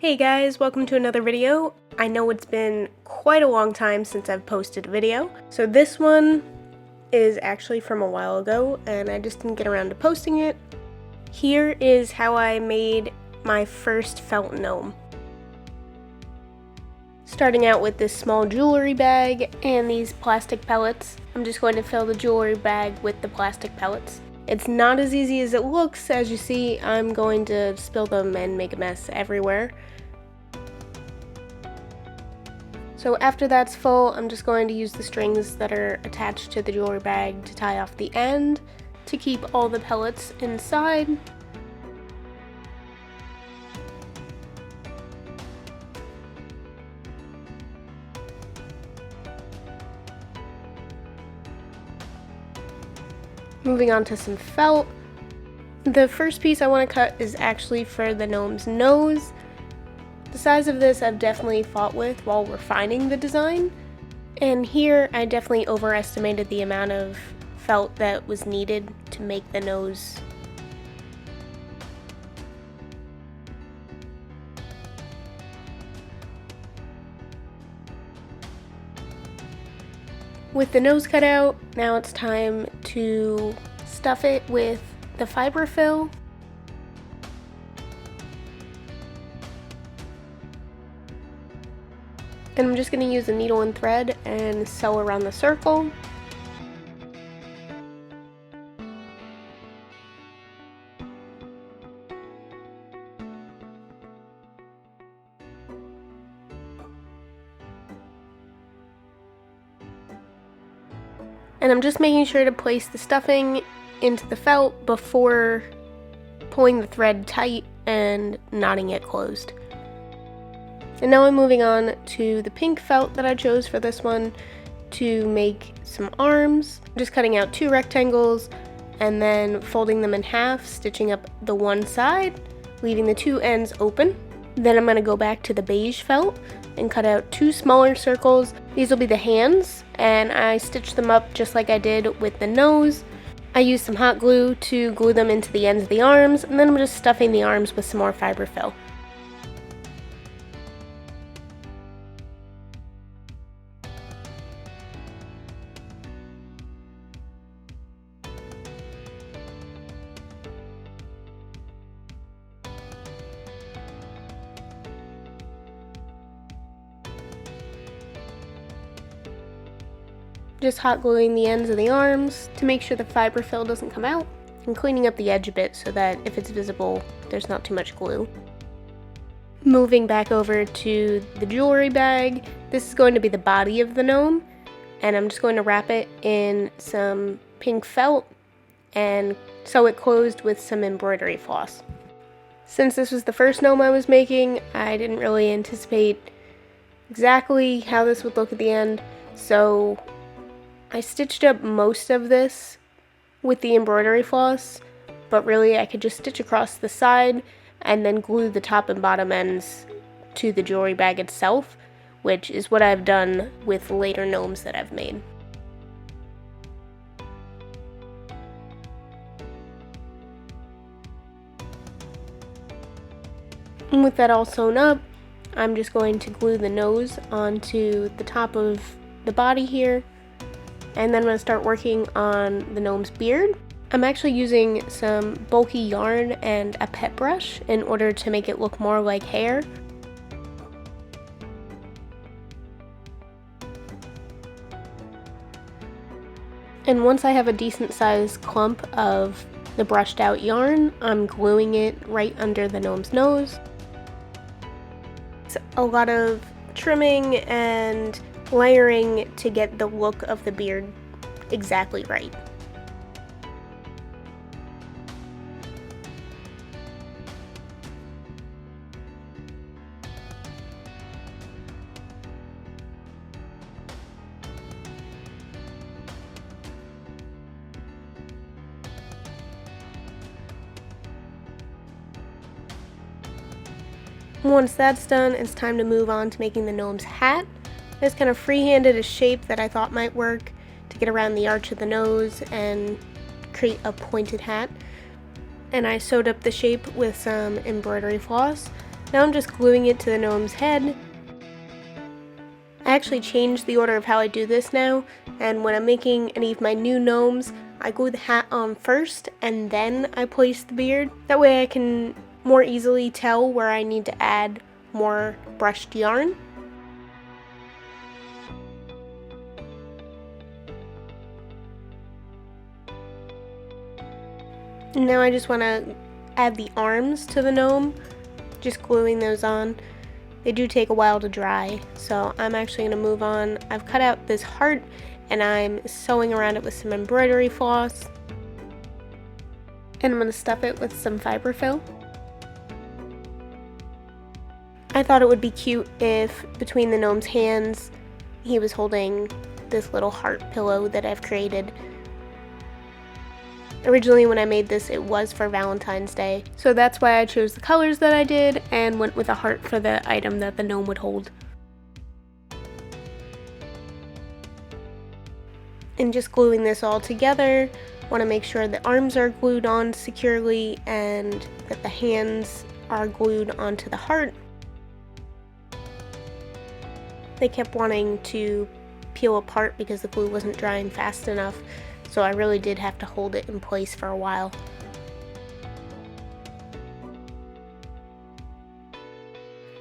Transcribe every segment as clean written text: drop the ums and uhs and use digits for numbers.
Hey guys, welcome to another video. I know it's been quite a long time since I've posted a video, so this one is actually from a while ago and I just didn't get around to posting it. Here is how I made my first felt gnome. Starting out with this small jewelry bag and these plastic pellets. I'm just going to fill the jewelry bag with the plastic pellets. It's not as easy as it looks. As you see, I'm going to spill them and make a mess everywhere. So after that's full, I'm just going to use the strings that are attached to the jewelry bag to tie off the end to keep all the pellets inside. Moving on to some felt. The first piece I want to cut is actually for the gnome's nose. The size of this I've definitely fought with while refining the design, and here I definitely overestimated the amount of felt that was needed to make the nose. With the nose cut out, now it's time to stuff it with the fiber fill. And I'm just going to use a needle and thread and sew around the circle. And I'm just making sure to place the stuffing into the felt before pulling the thread tight and knotting it closed. And now I'm moving on to the pink felt that I chose for this one to make some arms. I'm just cutting out 2 rectangles and then folding them in half, stitching up the one side, leaving the 2 ends open. Then I'm going to go back to the beige felt and cut out 2 smaller circles. These will be the hands, and I stitched them up just like I did with the nose. I used some hot glue to glue them into the ends of the arms, and then I'm just stuffing the arms with some more fiber fill. Just hot gluing the ends of the arms to make sure the fiber fill doesn't come out, and cleaning up the edge a bit so that if it's visible, there's not too much glue. Moving back over to the jewelry bag, this is going to be the body of the gnome, and I'm just going to wrap it in some pink felt and sew it closed with some embroidery floss. Since this was the first gnome I was making, I didn't really anticipate exactly how this would look at the end, so I stitched up most of this with the embroidery floss, but really I could just stitch across the side and then glue the top and bottom ends to the jewelry bag itself, which is what I've done with later gnomes that I've made. And with that all sewn up, I'm just going to glue the nose onto the top of the body here. And then I'm going to start working on the gnome's beard. I'm actually using some bulky yarn and a pet brush in order to make it look more like hair. And once I have a decent sized clump of the brushed out yarn, I'm gluing it right under the gnome's nose. It's a lot of trimming and layering to get the look of the beard exactly right. Once that's done, it's time to move on to making the gnome's hat. I just kind of freehanded a shape that I thought might work to get around the arch of the nose and create a pointed hat. And I sewed up the shape with some embroidery floss. Now I'm just gluing it to the gnome's head. I actually changed the order of how I do this now, and when I'm making any of my new gnomes, I glue the hat on first and then I place the beard. That way I can more easily tell where I need to add more brushed yarn. And now I just want to add the arms to the gnome, just gluing those on. They do take a while to dry, so I'm actually going to move on. I've cut out this heart and I'm sewing around it with some embroidery floss. And I'm going to stuff it with some fiberfill. I thought it would be cute if between the gnome's hands he was holding this little heart pillow that I've created. Originally when I made this, it was for Valentine's Day, so that's why I chose the colors that I did and went with a heart for the item that the gnome would hold. And just gluing this all together, want to make sure the arms are glued on securely and that the hands are glued onto the heart. They kept wanting to peel apart because the glue wasn't drying fast enough. So I really did have to hold it in place for a while.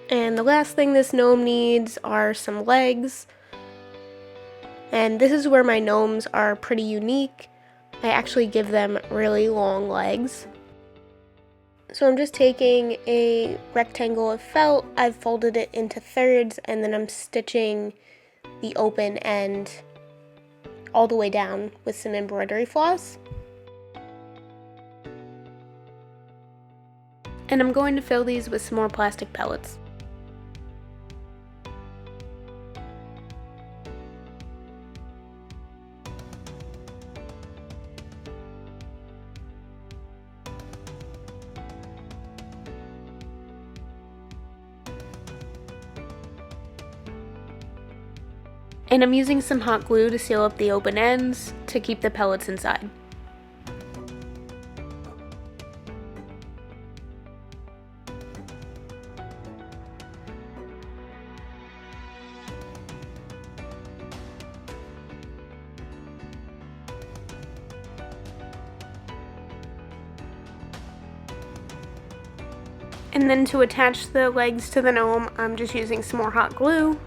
And the last thing this gnome needs are some legs. And this is where my gnomes are pretty unique. I actually give them really long legs. So I'm just taking a rectangle of felt, I've folded it into thirds, and then I'm stitching the open end all the way down with some embroidery floss. And I'm going to fill these with some more plastic pellets. And I'm using some hot glue to seal up the open ends to keep the pellets inside. And then to attach the legs to the gnome, I'm just using some more hot glue.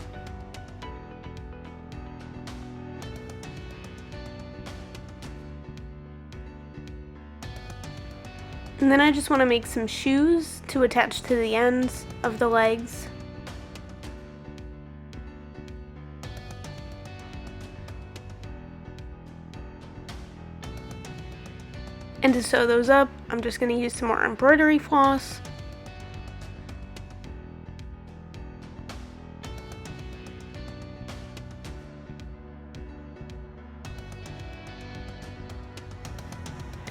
And then I just want to make some shoes to attach to the ends of the legs. And to sew those up, I'm just going to use some more embroidery floss.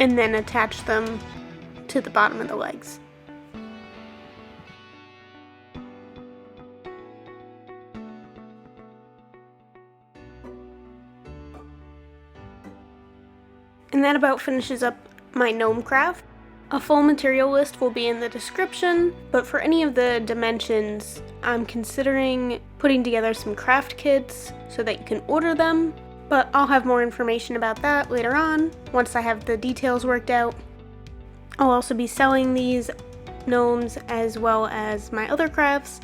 And then attach them to the bottom of the legs. And that about finishes up my gnome craft. A full material list will be in the description, but for any of the dimensions, I'm considering putting together some craft kits so that you can order them, but I'll have more information about that later on once I have the details worked out. I'll also be selling these gnomes as well as my other crafts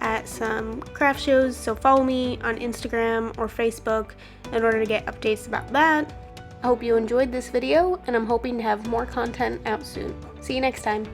at some craft shows, so follow me on Instagram or Facebook in order to get updates about that. I hope you enjoyed this video, and I'm hoping to have more content out soon. See you next time.